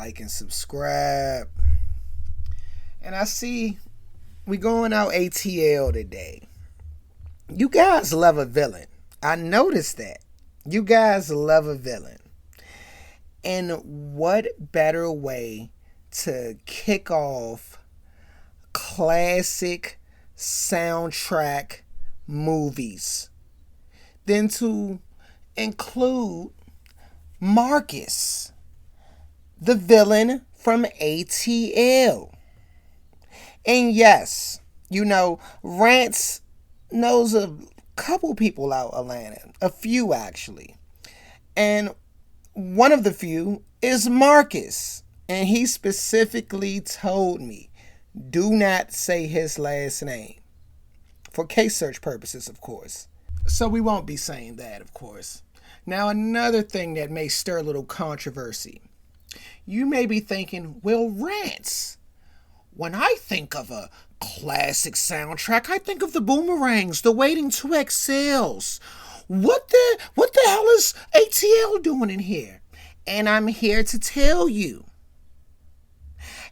like and subscribe. And I see we going out ATL today. You guys love a villain. I noticed that. You guys love a villain. And what better way to kick off classic soundtrack movies than to include Marcus, the villain from ATL. And yes, Rants knows a couple people out Atlanta, a few actually. And one of the few is Marcus. And he specifically told me, do not say his last name. For case search purposes, of course. So we won't be saying that, of course. Now, another thing that may stir a little controversy. You may be thinking, well, Rants, when I think of a classic soundtrack, I think of the Boomerangs, the Waiting to Exhales. What the hell is ATL doing in here? And I'm here to tell you,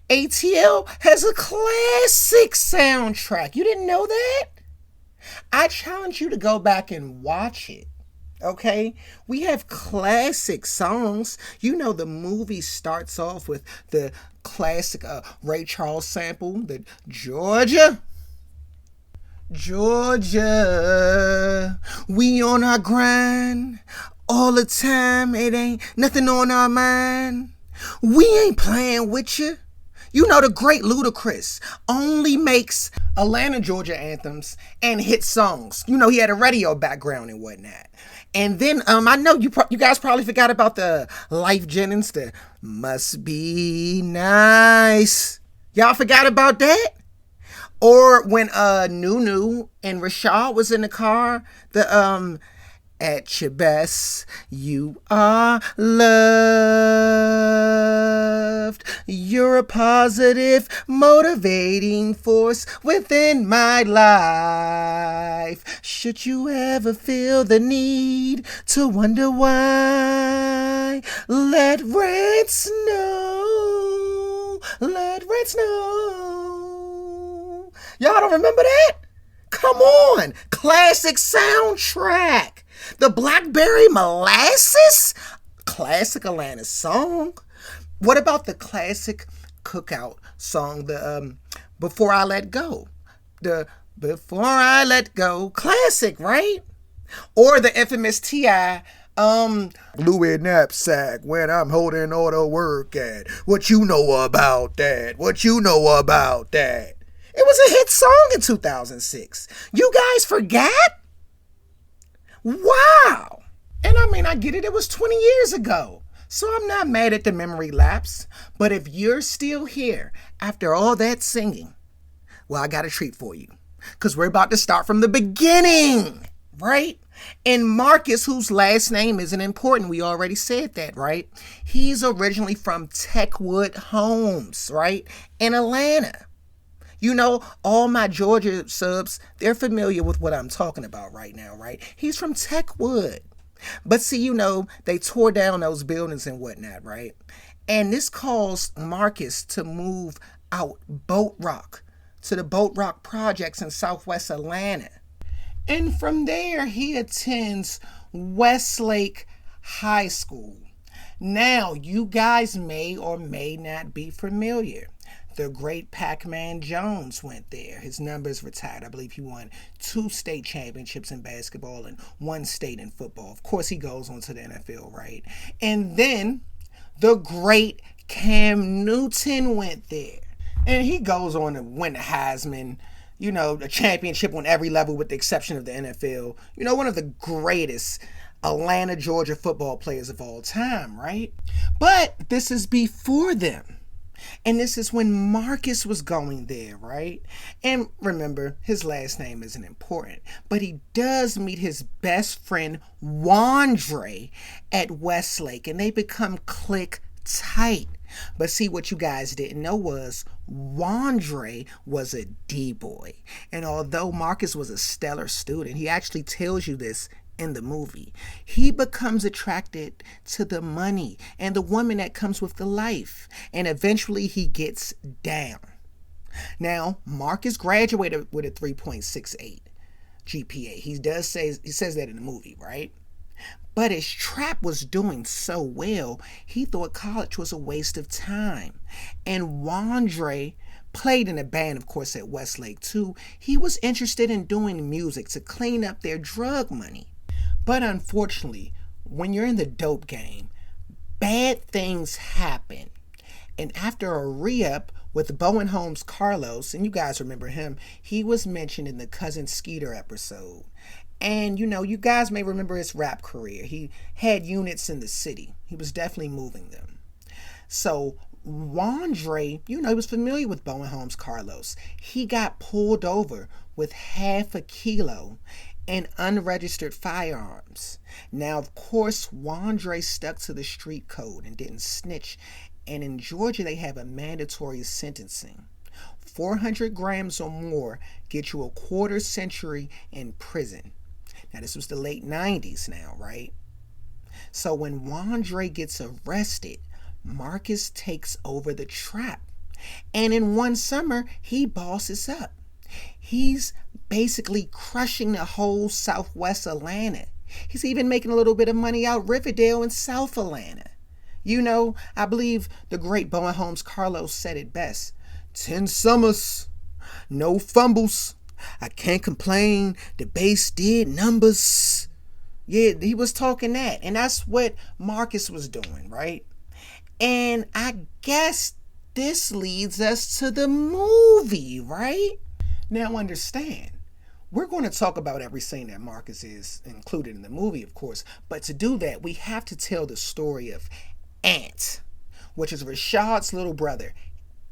ATL has a classic soundtrack. You didn't know that? I challenge you to go back and watch it. Okay? We have classic songs. The movie starts off with the classic Ray Charles sample, the Georgia, we on our grind all the time. It ain't nothing on our mind. We ain't playing with you. The great Ludacris only makes Atlanta, Georgia anthems and hit songs. He had a radio background and whatnot. And then I know you guys probably forgot about the Life Jennings, the Must Be Nice. Y'all forgot about that? Or when Nunu and Rashad was in the car, the at your best, you are loved. You're a positive, motivating force within my life. Should you ever feel the need to wonder why, let Rants know. Let Rants know. Y'all don't remember that? Come on. Classic soundtrack. The Blackberry Molasses? Classic Atlanta song. What about the classic cookout song, the Before I Let Go? The Before I Let Go. Classic, right? Or the infamous T.I. Louis knapsack when I'm holding all the work at. What you know about that? What you know about that? It was a hit song in 2006. You guys forgot? Wow. And I get it. It was 20 years ago. So I'm not mad at the memory lapse. But if you're still here after all that singing, well, I got a treat for you. Because we're about to start from the beginning, right? And Marcus, whose last name isn't important, we already said that, right? He's originally from Techwood Homes, right? In Atlanta. All my Georgia subs, they're familiar with what I'm talking about right now, right? He's from Techwood. But see, they tore down those buildings and whatnot, right? And this caused Marcus to move out Boat Rock to the Boat Rock projects in Southwest Atlanta. And from there, he attends Westlake High School. Now, you guys may or may not be familiar. The great Pac-Man Jones went there. His numbers retired. I believe he won 2 state championships in basketball and 1 state in football. Of course, he goes on to the NFL, right? And then the great Cam Newton went there. And he goes on to win the Heisman, a championship on every level with the exception of the NFL. One of the greatest Atlanta, Georgia football players of all time, right? But this is before them. And this is when Marcus was going there, right? And remember, his last name isn't important. But he does meet his best friend, Wandre, at Westlake. And they become click tight. But see, what you guys didn't know was Wandre was a D-boy. And although Marcus was a stellar student, he actually tells you this in the movie. He becomes attracted to the money and the woman that comes with the life. And eventually he gets down. Now, Marcus graduated with a 3.68 GPA. He says that in the movie, right? But his trap was doing so well, he thought college was a waste of time. And Wandre played in a band, of course, at Westlake too. He was interested in doing music to clean up their drug money. But unfortunately, when you're in the dope game, bad things happen. And after a re-up with Bowen Holmes Carlos, and you guys remember him, he was mentioned in the Cousin Skeeter episode. And you guys may remember his rap career. He had units in the city. He was definitely moving them. So Wandre, he was familiar with Bowen Holmes Carlos. He got pulled over with half a kilo and unregistered firearms. Now, of course, Wandre stuck to the street code and didn't snitch. And in Georgia, they have a mandatory sentencing. 400 grams or more get you a quarter century in prison. Now, this was the late 90s now, right? So when Wandre gets arrested, Marcus takes over the trap. And in one summer, he bosses up. He's basically crushing the whole Southwest Atlanta. He's even making a little bit of money out Riverdale and South Atlanta. I believe the great Bowen Holmes Carlos said it best. 10 summers, no fumbles. I can't complain. The base did numbers. Yeah, he was talking that. And that's what Marcus was doing, right? And I guess this leads us to the movie, right? Now understand, we're going to talk about every scene that Marcus is included in the movie, of course. But to do that, we have to tell the story of Ant, which is Rashad's little brother.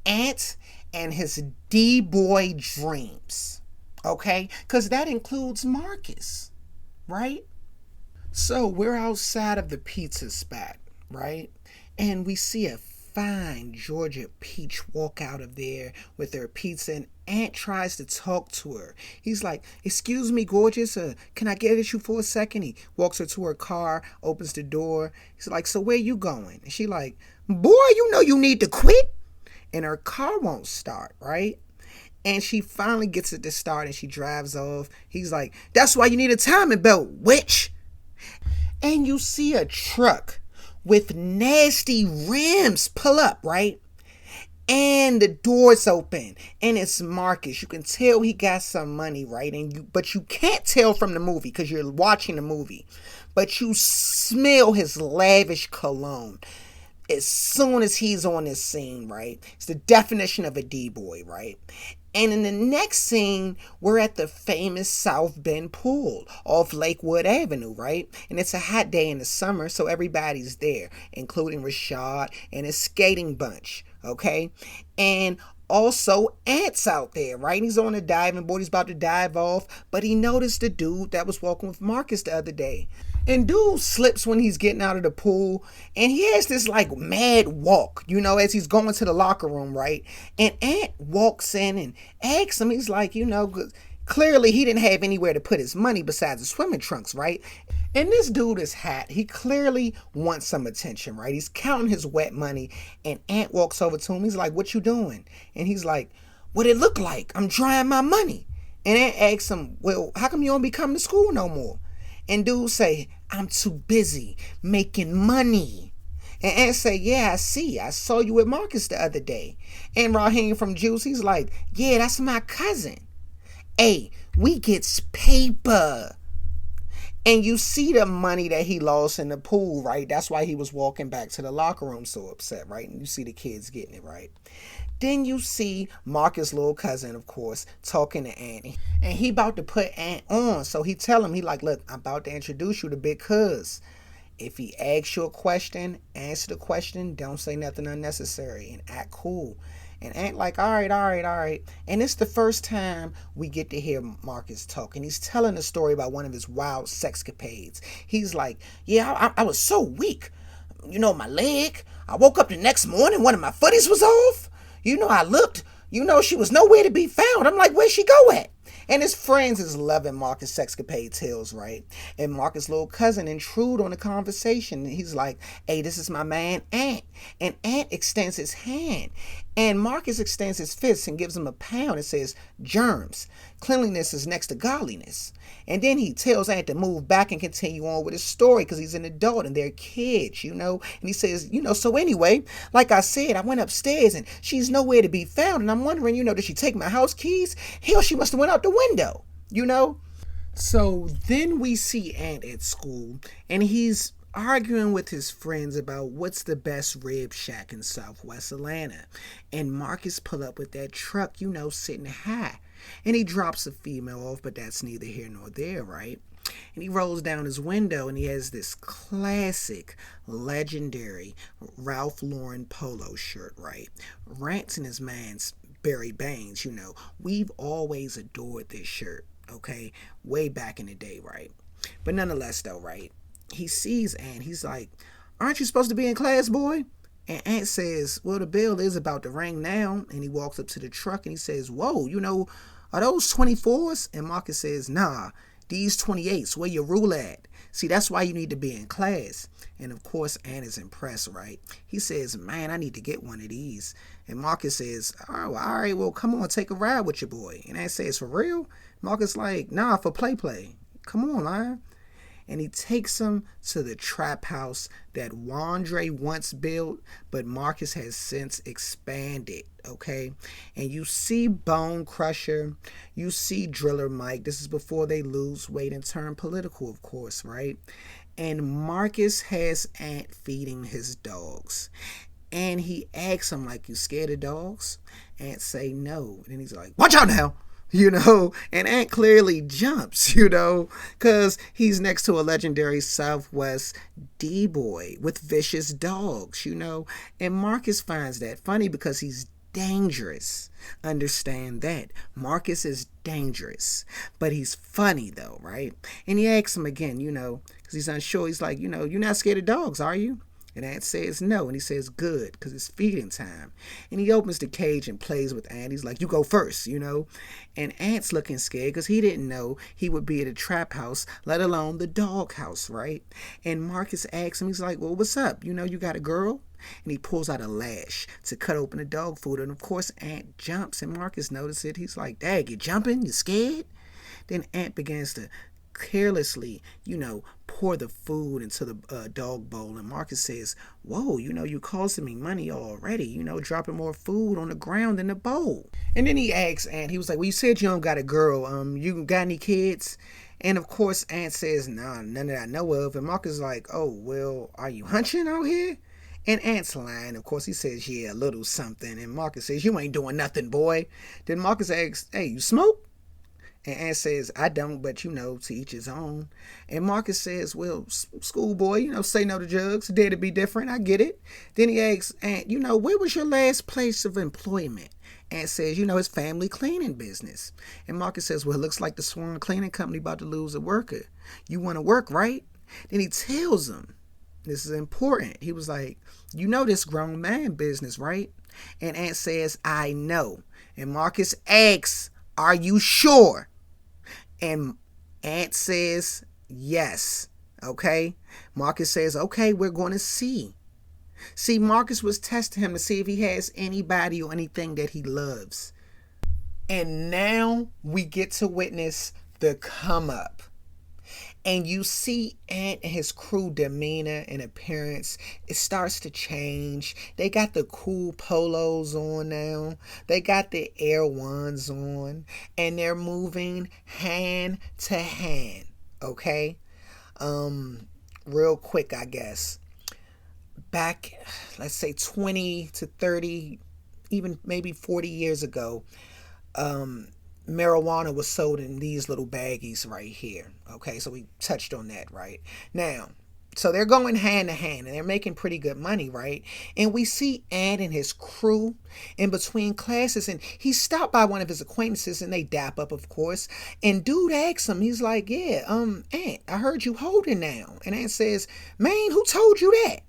Ant and his D-boy dreams. Okay? Because that includes Marcus, right? So we're outside of the pizza spot, right? And we see a fine Georgia peach walk out of there with her pizza, and Ant tries to talk to her. He's like, "Excuse me, gorgeous, can I get at you for a second?" He walks her to her car, opens the door. He's like, "So where you going?" And she like, "Boy, you need to quit." And her car won't start, right? And she finally gets it to start and she drives off. He's like, "That's why you need a timing belt, witch." And you see a truck with nasty rims pull up, right? And the door's open and it's Marcus. You can tell he got some money, right? But you can't tell from the movie because you're watching the movie. But you smell his lavish cologne as soon as he's on this scene, right? It's the definition of a D-boy, right? And in the next scene, we're at the famous South Bend pool off Lakewood Avenue, right? And it's a hot day in the summer, so everybody's there, including Rashad and his skating bunch, okay? And also, Ant's out there, right? He's on a diving board. He's about to dive off, but he noticed the dude that was walking with Marcus the other day. And dude slips when he's getting out of the pool, and he has this like mad walk, as he's going to the locker room, right? And Ant walks in and asks him, he's like, clearly he didn't have anywhere to put his money besides the swimming trunks, right? And this dude is hot. He clearly wants some attention, right? He's counting his wet money, and Ant walks over to him. He's like, "What you doing?" And he's like, "What it look like? I'm drying my money." And Ant asks him, "Well, how come you don't be coming to school no more?" And dude say, "I'm too busy making money." And Ant say, "Yeah, I see. I saw you with Marcus the other day." And Raheem from Juice, he's like, "Yeah, that's my cousin. Hey, we gets paper." And you see the money that he lost in the pool, right? That's why he was walking back to the locker room so upset, right? And you see the kids getting it, right? Then you see Marcus' little cousin, of course, talking to Ant. And he about to put Ant on. So he tell him, he like, "Look, I'm about to introduce you to Big Cuz. If he asks you a question, answer the question. Don't say nothing unnecessary and act cool." And Ant like, all right. And it's the first time we get to hear Marcus talk. And he's telling a story about one of his wild sexcapades. He's like, "Yeah, I was so weak. My leg. I woke up the next morning, one of my footies was off. I looked, she was nowhere to be found. I'm like, where'd she go at?" And his friends is loving Marcus' sexcapade tales, right? And Marcus' little cousin intrude on the conversation. He's like, hey, this is my man, Ant. And Ant extends his hand. And Marcus extends his fist and gives him a pound and says, germs. Cleanliness is next to godliness. And then he tells Ant to move back and continue on with his story because he's an adult and they're kids, And he says, so anyway, like I said, I went upstairs and she's nowhere to be found. And I'm wondering, did she take my house keys? Hell, she must have went out the window, So then we see Ant at school and he's arguing with his friends about what's the best rib shack in Southwest Atlanta. And Marcus pull up with that truck, sitting high. And he drops a female off, but that's neither here nor there, right? And he rolls down his window and he has this classic, legendary Ralph Lauren polo shirt, right? Rants and his man's Barry Baines, We've always adored this shirt, okay? Way back in the day, right? But nonetheless, though, right? He sees Ant. He's like, aren't you supposed to be in class, boy? And Ant says, well, the bell is about to ring now. And he walks up to the truck and he says, whoa, are those 24s? And Marcus says, nah, these 28s. Where your rule at? See, that's why you need to be in class. And of course, Ant is impressed, right? He says, man, I need to get one of these. And Marcus says, oh, all right, well, come on, take a ride with your boy. And Ant says, for real? Marcus like, nah, for play. Come on, Lion. And he takes him to the trap house that Wandre once built, but Marcus has since expanded, okay? And you see Bone Crusher, you see Driller Mike. This is before they lose weight and turn political, of course, right? And Marcus has Ant feeding his dogs. And he asks him, like, you scared of dogs? Ant say no. And then he's like, watch out now. And Ant clearly jumps, because he's next to a legendary Southwest D-boy with vicious dogs, and Marcus finds that funny because he's dangerous. Understand that. Marcus is dangerous, but he's funny though, right? And he asks him again, because he's unsure. He's like, you're not scared of dogs, are you? And Ant says no, and he says good, because it's feeding time. And he opens the cage and plays with Ant. He's like, you go first, And Ant's looking scared because he didn't know he would be at a trap house, let alone the dog house, right? And Marcus asks him, he's like, well, what's up? You got a girl? And he pulls out a lash to cut open the dog food. And of course, Ant jumps, and Marcus notices it. He's like, Dad, you jumping? You scared? Then Ant begins to carelessly, pour the food into the dog bowl. And Marcus says, whoa, you costing me money already, dropping more food on the ground in the bowl. And then he asks Ant, he was like, well, you said you don't got a girl. You got any kids? And of course, Ant says, nah, none that I know of. And Marcus is like, oh, well, are you hunching out here? And Ant's lying. Of course, he says, yeah, a little something. And Marcus says, you ain't doing nothing, boy. Then Marcus asks, hey, you smoke? And Ant says, I don't, but to each his own. And Marcus says, well, schoolboy, say no to drugs. Dare to be different. I get it. Then he asks Ant, where was your last place of employment? Ant says, his family cleaning business. And Marcus says, well, it looks like the Swan Cleaning Company about to lose a worker. You want to work, right? Then he tells him, this is important. He was like, this grown man business, right? And Ant says, I know. And Marcus asks, are you sure? And Ant says, yes. Okay? Marcus says, okay, we're going to see. See, Marcus was testing him to see if he has anybody or anything that he loves. And now we get to witness the come up. And you see Ant and his crew demeanor and appearance, it starts to change. They got the cool polos on now. They got the Air Ones on. And they're moving hand to hand. Okay? Real quick, I guess. Back, let's say 20 to 30, even maybe 40 years ago, marijuana was sold in these little baggies right here. Okay, so we touched on that, right? Now, so they're going hand to hand and they're making pretty good money, right? And we see Ant and his crew in between classes, and he stopped by one of his acquaintances and they dap up, of course. And dude asks him, he's like, yeah, Ant, I heard you holding now. And Ant says, man, who told you that?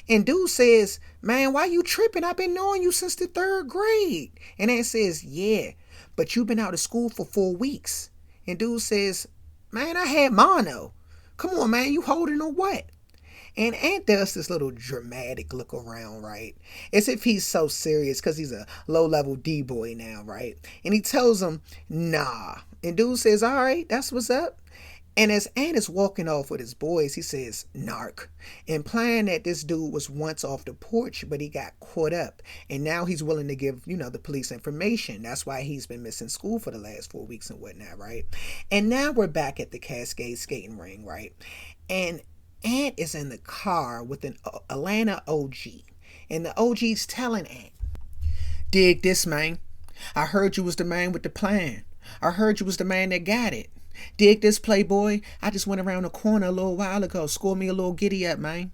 And dude says, man, why you tripping? I've been knowing you since the 3rd grade. And Ant says, yeah, but you've been out of school for 4 weeks. And dude says, man, I had mono. Come on, man, you holding or what? And Ant does this little dramatic look around, right? As if he's so serious because he's a low-level D-boy now, right? And he tells him, nah. And dude says, all right, that's what's up. And as Ant is walking off with his boys, he says, narc, implying that this dude was once off the porch, but he got caught up. And now he's willing to give, the police information. That's why he's been missing school for the last 4 weeks and whatnot, right? And now we're back at the Cascade skating ring, right? And Ant is in the car with an Atlanta OG. And the OG's telling Ant, dig this, man. I heard you was the man with the plan. I heard you was the man that got it. Dig this, playboy. I just went around the corner a little while ago. Scored me a little giddy up, man.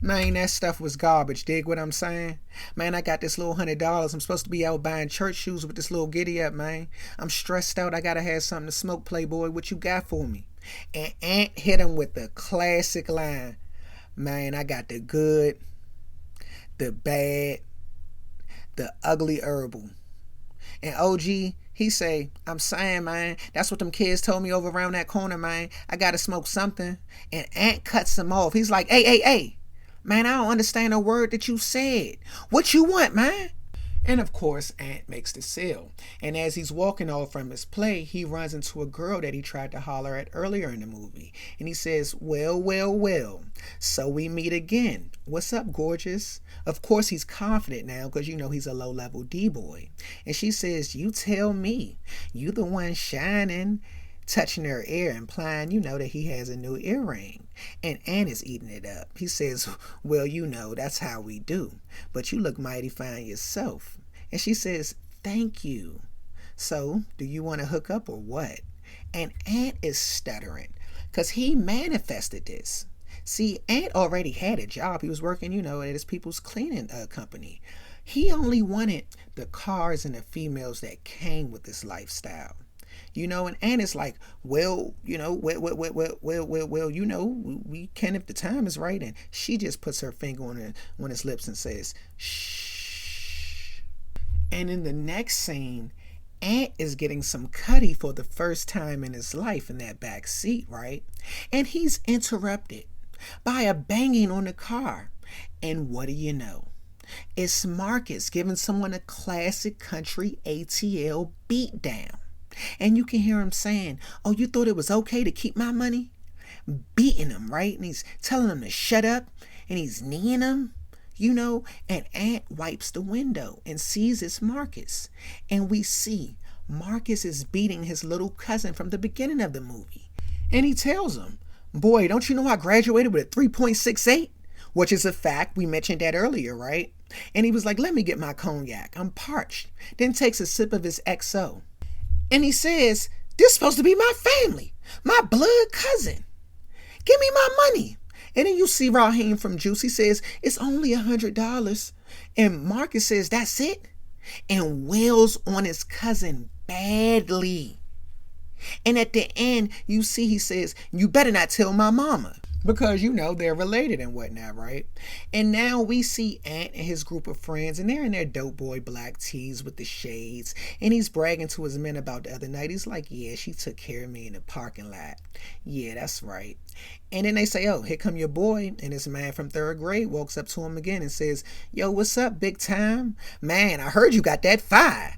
Man, that stuff was garbage. Dig what I'm saying? Man, I got this little $100. I'm supposed to be out buying church shoes with this little giddy up, man. I'm stressed out. I gotta have something to smoke, playboy. What you got for me? And Ant hit him with the classic line. Man, I got the good, the bad, the ugly herbal. And OG, he say, I'm saying, man, that's what them kids told me over around that corner, man. I gotta smoke something. And Ant cuts him off. He's like, hey. Man, I don't understand a word that you said. What you want, man? And of course, Ant makes the sale. And as he's walking off from his play, he runs into a girl that he tried to holler at earlier in the movie. And he says, well. So we meet again. What's up, gorgeous? Of course, he's confident now because he's a low-level D-boy. And she says, you tell me. You the one shining. Touching her ear, implying, that he has a new earring. And Ant is eating it up. He says, well, that's how we do. But you look mighty fine yourself. And she says, thank you. So, do you want to hook up or what? And Ant is stuttering because he manifested this. See, Ant already had a job. He was working, at his people's cleaning company. He only wanted the cars and the females that came with this lifestyle. And Ant is like, we can if the time is right. And she just puts her finger on his lips and says, shh. And in the next scene, Ant is getting some cutty for the first time in his life in that back seat, right? And he's interrupted by a banging on the car. And what do you know? It's Marcus giving someone a classic country ATL beatdown. And you can hear him saying, oh, you thought it was okay to keep my money? Beating him, right? And he's telling him to shut up. And he's kneeing him, And Ant wipes the window and sees it's Marcus. And we see Marcus is beating his little cousin from the beginning of the movie. And he tells him, boy, don't you know I graduated with a 3.68? Which is a fact. We mentioned that earlier, right? And he was like, let me get my cognac. I'm parched. Then takes a sip of his XO. And he says, this is supposed to be my family, my blood cousin. Give me my money. And then you see Raheem from Juice. He says, it's only $100. And Marcus says, that's it? And wails on his cousin badly. And at the end, you see he says, you better not tell my mama. Because, they're related and whatnot, right? And now we see Ant and his group of friends, and they're in their dope boy black tees with the shades. And he's bragging to his men about the other night. He's like, yeah, she took care of me in the parking lot. Yeah, that's right. And then they say, oh, here come your boy. And this man from 3rd grade walks up to him again and says, yo, what's up, big time? Man, I heard you got that fire.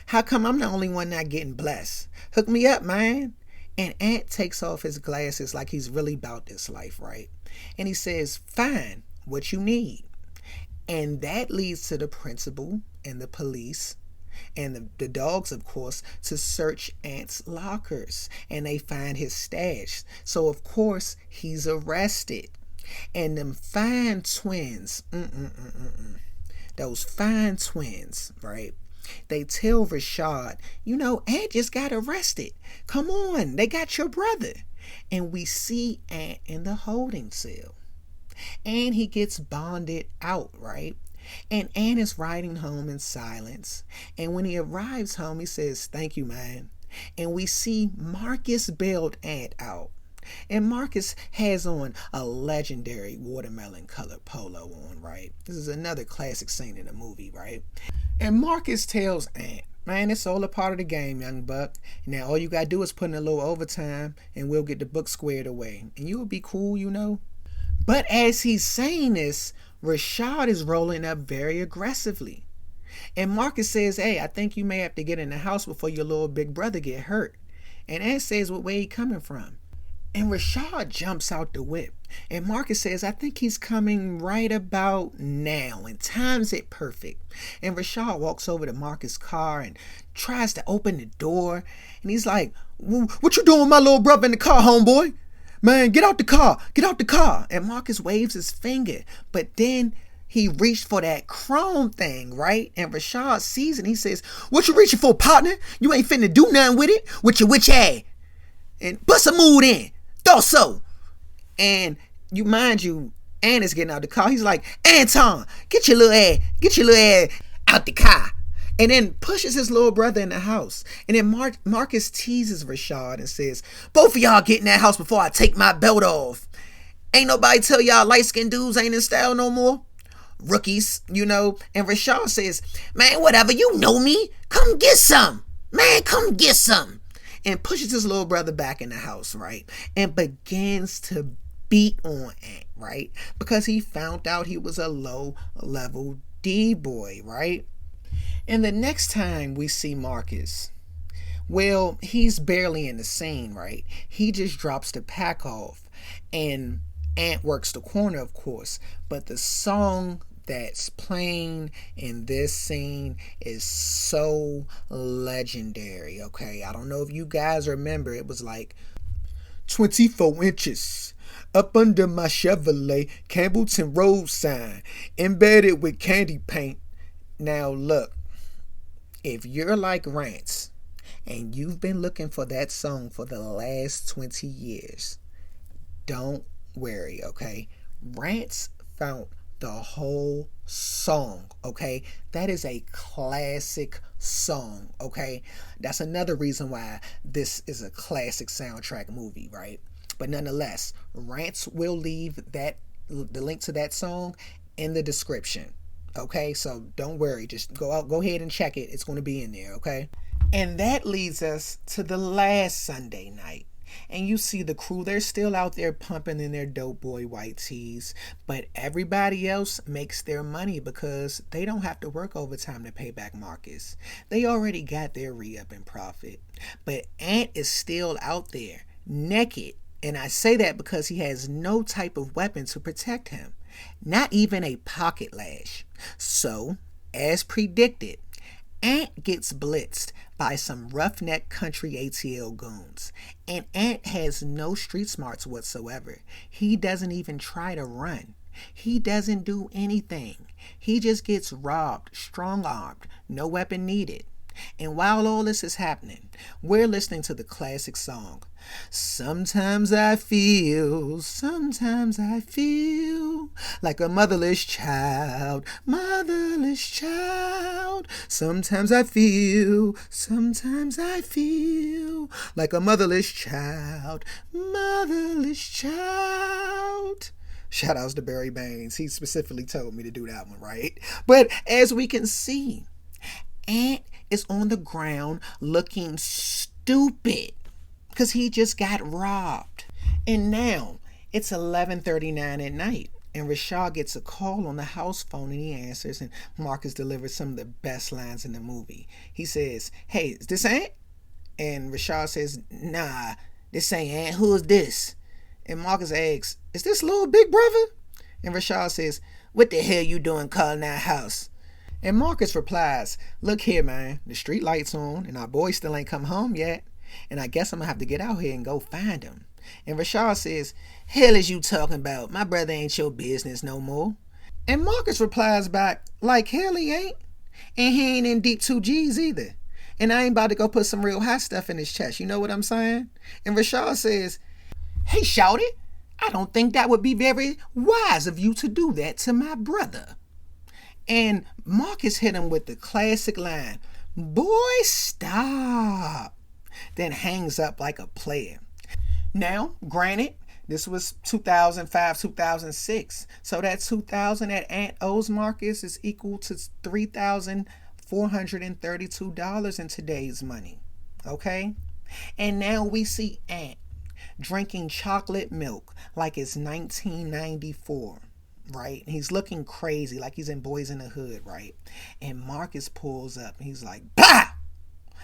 How come I'm the only one not getting blessed? Hook me up, man. And Ant takes off his glasses like he's really about this life, right? And he says, fine, what you need. And that leads to the principal and the police and the dogs, of course, to search Ant's lockers. And they find his stash. So, of course, he's arrested. And them fine twins, those fine twins, right? They tell Rashad, Ant just got arrested. Come on, they got your brother. And we see Ant in the holding cell. And he gets bonded out, right? And Ant is riding home in silence. And when he arrives home, he says, thank you, man. And we see Marcus bailed Ant out. And Marcus has on a legendary watermelon colored polo on, right? This is another classic scene in the movie, right? And Marcus tells Ant, man, it's all a part of the game, young buck. Now all you gotta do is put in a little overtime and we'll get the book squared away. And you'll be cool, you know? But as he's saying this, Rashad is rolling up very aggressively. And Marcus says, hey, I think you may have to get in the house before your little big brother get hurt. And Ant says, where he coming from? And Rashad jumps out the whip. And Marcus says, I think he's coming right about now and times it perfect. And Rashad walks over to Marcus' car and tries to open the door. And he's like, what you doing with my little brother in the car, homeboy? Man, get out the car. Get out the car. And Marcus waves his finger. But then he reached for that chrome thing, right? And Rashad sees it and he says, what you reaching for, partner? You ain't finna do nothing with it. With your witch ass. And bust a mood in. Thought so. And mind you, Ant is getting out the car. He's like, Anton, get your little ass out the car. And then pushes his little brother in the house. And then Marcus teases Rashad and says, both of y'all get in that house before I take my belt off. Ain't nobody tell y'all light-skinned dudes ain't in style no more. Rookies, you know. And Rashad says, man, whatever, you know me. Come get some. Man, come get some. And pushes his little brother back in the house, right? And begins to beat on Ant, right? Because he found out he was a low-level D-boy, right? And the next time we see Marcus, well, he's barely in the scene, right? He just drops the pack off. And Ant works the corner, of course. But the song that's playing in this scene is so legendary, okay? I don't know if you guys remember. It was like 24 inches up under my Chevrolet Campbellton road sign, embedded with candy paint. Now look, if you're like Rants and you've been looking for that song for the last 20 years, don't worry, okay? Rants found the whole song, okay? That is a classic song, okay? That's another reason why this is a classic soundtrack movie, right? But nonetheless, Rants will leave the link to that song in the description, okay? So don't worry, just go ahead and check it. It's going to be in there, okay? And that leads us to the last Sunday night. And you see the crew, they're still out there pumping in their dope boy white tees. But everybody else makes their money because they don't have to work overtime to pay back Marcus. They already got their re-up in profit. But Ant is still out there, naked. And I say that because he has no type of weapon to protect him. Not even a pocket lash. So, as predicted, Ant gets blitzed by some roughneck country ATL goons. And Ant has no street smarts whatsoever. He doesn't even try to run. He doesn't do anything. He just gets robbed, strong-armed, no weapon needed. And while all this is happening, we're listening to the classic song, sometimes I feel like a motherless child. Sometimes I feel like a motherless child. Shout outs to Barry Baines. He specifically told me to do that one, right? But as we can see, Ant is on the ground looking stupid because he just got robbed. And now it's 11:39 at night and Rashad gets a call on the house phone and he answers, and Marcus delivers some of the best lines in the movie. He says, hey, is this Ant? And Rashad says, nah, this ain't Ant. Who is this? And Marcus asks, is this little big brother? And Rashad says, what the hell you doing calling that house? And Marcus replies, look here, man, the street light's on and our boy still ain't come home yet. And I guess I'm gonna have to get out here and go find him. And Rashad says, hell is you talking about? My brother ain't your business no more. And Marcus replies back, like hell he ain't. And he ain't in deep 2Gs either. And I ain't about to go put some real hot stuff in his chest. You know what I'm saying? And Rashad says, hey, shouty, I don't think that would be very wise of you to do that to my brother. And Marcus hit him with the classic line, boy, stop. Then hangs up like a player. Now, granted, this was 2005, 2006. So that 2000 that Ant owes Marcus is equal to $3,432 in today's money. Okay? And now we see Ant drinking chocolate milk like it's 1994. Right? He's looking crazy, like he's in Boys in the Hood, right? And Marcus pulls up and he's like, bah!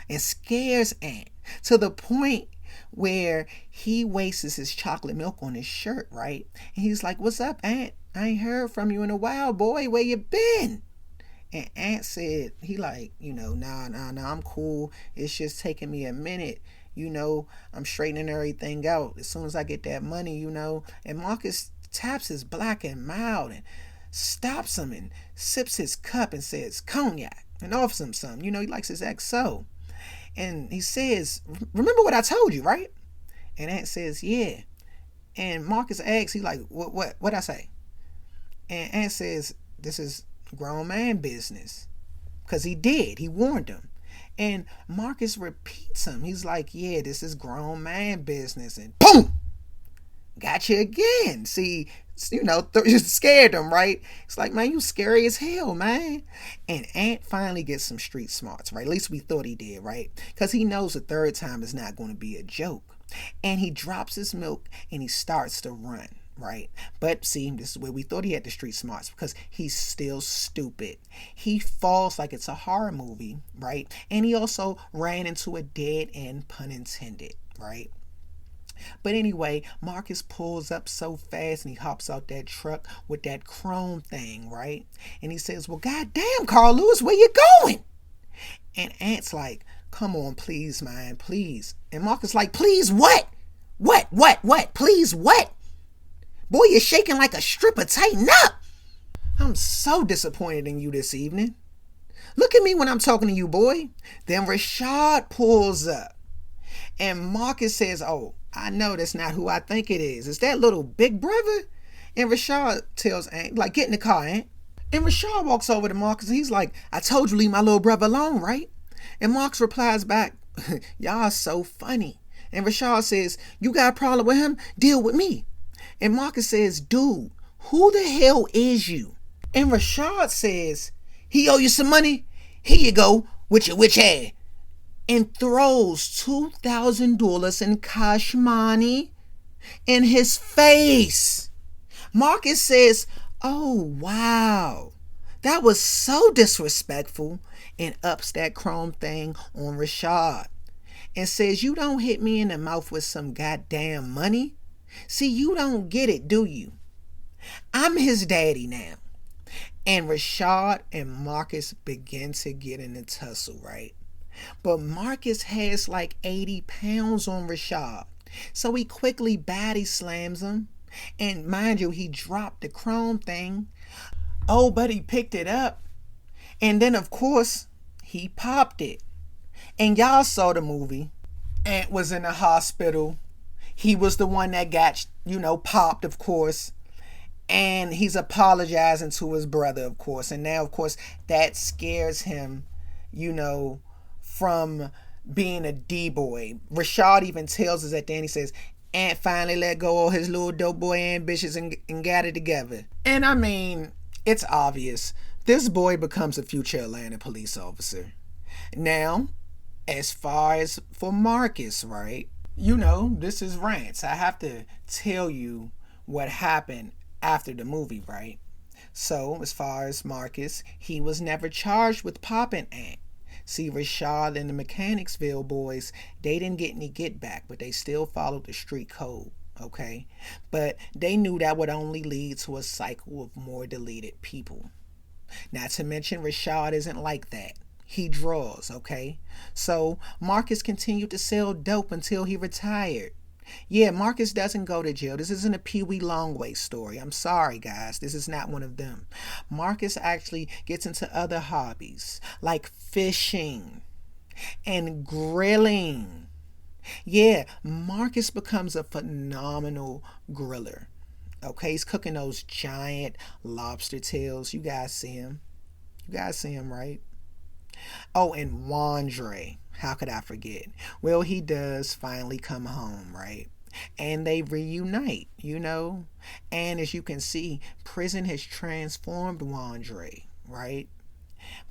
And scares Ant to the point where he wastes his chocolate milk on his shirt, right? And he's like, what's up, Ant? I ain't heard from you in a while, boy. Where you been? And Ant said, he like, nah, I'm cool. It's just taking me a minute. I'm straightening everything out. As soon as I get that money, And Marcus taps his black and mild and stops him and sips his cup and says, cognac, and offers him some. He likes his XO. And he says, remember what I told you, right? And Ant says, yeah. And Marcus asks, he like, what I say? And Ant says, this is grown man business. Because he warned him. And Marcus repeats him. He's like, yeah, this is grown man business. And boom! Got you again. See, you scared him, right? It's like, man, you scary as hell, man. And Ant finally gets some street smarts, right? At least we thought he did, right? Because he knows the third time is not going to be a joke. And he drops his milk and he starts to run, right? But see, this is where we thought he had the street smarts, because he's still stupid. He falls like it's a horror movie, right? And he also ran into a dead end, pun intended, right? But anyway, Marcus pulls up so fast and he hops out that truck with that chrome thing, right? And he says, well, goddamn, Carl Lewis, where you going? And Ant's like, come on, please, man, please. And Marcus like, please what? What? Please what? Boy, you're shaking like a stripper. Tighten up. I'm so disappointed in you this evening. Look at me when I'm talking to you, boy. Then Rashad pulls up. And Marcus says, oh, I know that's not who I think it is. It's that little big brother. And Rashad tells Ant, like, get in the car, Ant. And Rashad walks over to Marcus and he's like, I told you leave my little brother alone, right? And Marcus replies back, y'all so funny. And Rashad says, you got a problem with him? Deal with me. And Marcus says, dude, who the hell is you? And Rashad says, he owe you some money? Here you go, with your witch hand. And throws $2,000 in cash money in his face. Marcus says, oh, wow, that was so disrespectful, and ups that chrome thing on Rashad and says, you don't hit me in the mouth with some goddamn money. See, you don't get it, do you? I'm his daddy now. And Rashad and Marcus begin to get in a tussle, right? But Marcus has like 80 pounds on Rashad. So he quickly body slams him. And mind you, he dropped the chrome thing. Oh, but he picked it up. And then, of course, he popped it. And y'all saw the movie. Ant was in the hospital. He was the one that got, popped, of course. And he's apologizing to his brother, of course. And now, of course, that scares him, from being a D-boy. Rashad even tells us at the end, he says, Ant finally let go of his little dope boy ambitions and got it together. And I mean, it's obvious. This boy becomes a future Atlanta police officer. Now, as far as for Marcus, right? This is Rants. I have to tell you what happened after the movie, right? So, as far as Marcus, he was never charged with popping Ant. See, Rashad and the Mechanicsville boys, they didn't get any get back, but they still followed the street code, okay? But they knew that would only lead to a cycle of more deleted people. Not to mention, Rashad isn't like that. He draws, okay? So Marcus continued to sell dope until he retired. Yeah, Marcus doesn't go to jail. This isn't a Pee Wee Longway story. I'm sorry, guys. This is not one of them. Marcus actually gets into other hobbies like fishing and grilling. Yeah, Marcus becomes a phenomenal griller. Okay, he's cooking those giant lobster tails. You guys see him. Right? Oh, and Wandre. How could I forget? Well, he does finally come home, right? and they reunite, And as you can see, prison has transformed Wandre, right?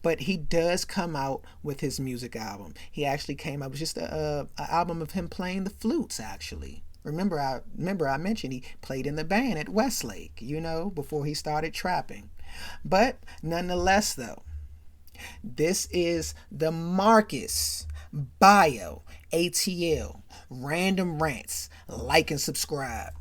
But he does come out with his music album. He actually came out with just a album of him playing the flutes, actually. Remember I mentioned he played in the band at Westlake, before he started trapping. But nonetheless, though, this is the Marcus Bio ATL Randumb Rants. Like and subscribe.